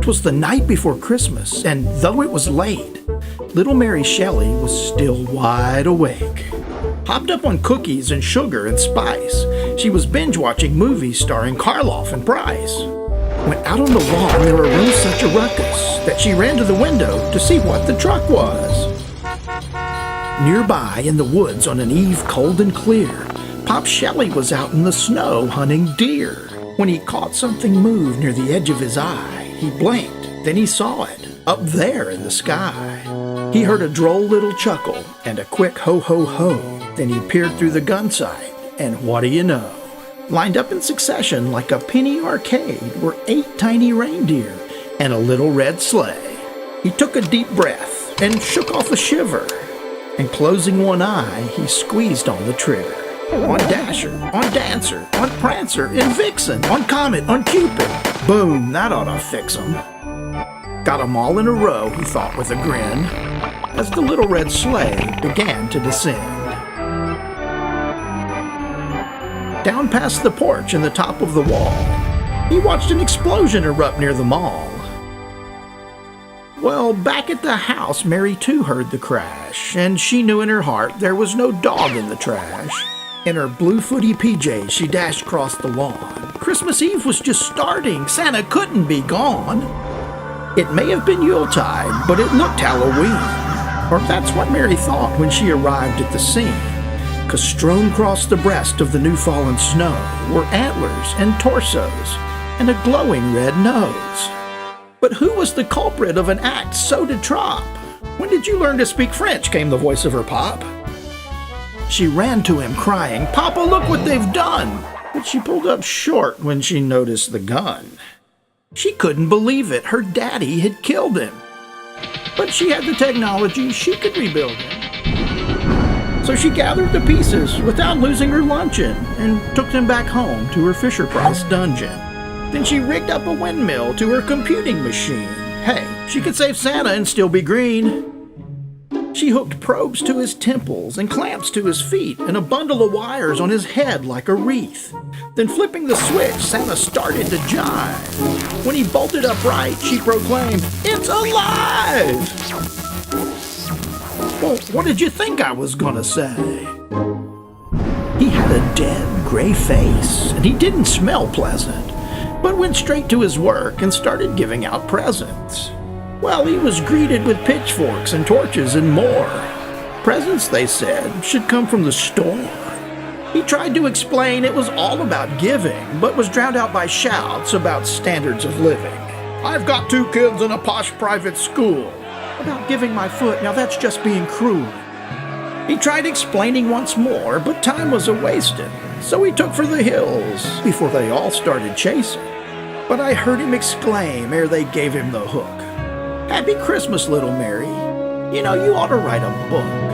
'Twas the night before Christmas, and though it was late, little Mary Shelley was still wide awake. Hopped up on cookies and sugar and spice, she was binge-watching movies starring Karloff and Price. When out on the lawn there arose such a ruckus that she ran to the window to see what the truck was. Nearby in the woods on an eve cold and clear, Pop Shelley was out in the snow hunting deer. When he caught something move near the edge of his eye, he blinked, then he saw it, up there in the sky. He heard a droll little chuckle and a quick ho-ho-ho. Then he peered through the gun sight, and what do you know? Lined up in succession like a penny arcade were 8 tiny reindeer and a little red sleigh. He took a deep breath and shook off a shiver, and closing one eye, he squeezed on the trigger. On Dasher, on Dancer, on Prancer, and Vixen, on Comet, on Cupid. Boom, that ought to fix 'em. Got 'em all in a row, he thought with a grin, as the little red sleigh began to descend. Down past the porch and the top of the wall, he watched an explosion erupt near the mall. Well, back at the house, Mary too heard the crash, and she knew in her heart there was no dog in the trash. In her blue footy PJs, she dashed across the lawn. Christmas Eve was just starting. Santa couldn't be gone. It may have been Yuletide, but it looked Halloween. Or that's what Mary thought when she arrived at the scene. 'Cause strewn across the breast of the new-fallen snow were antlers and torsos and a glowing red nose. But who was the culprit of an act so de trop? When did you learn to speak French? Came the voice of her pop. She ran to him crying, "Papa, look what they've done!" But she pulled up short when she noticed the gun. She couldn't believe it. Her daddy had killed him. But she had the technology. She could rebuild him. So she gathered the pieces without losing her luncheon and took them back home to her Fisher-Price dungeon. Then she rigged up a windmill to her computing machine. Hey, she could save Santa and still be green. She hooked probes to his temples and clamps to his feet and a bundle of wires on his head like a wreath. Then flipping the switch, Santa started to jive. When he bolted upright, she proclaimed, "It's alive!" Well, what did you think I was gonna say? He had a dead, gray face, and he didn't smell pleasant, but went straight to his work and started giving out presents. Well, he was greeted with pitchforks and torches and more. Presents, they said, should come from the store. He tried to explain it was all about giving, but was drowned out by shouts about standards of living. "I've got 2 kids in a posh private school." About giving my foot, now that's just being cruel. He tried explaining once more, but time was a-wasting, so he took for the hills before they all started chasing. But I heard him exclaim ere they gave him the hook, "Happy Christmas, little Mary. You know, you ought to write a book."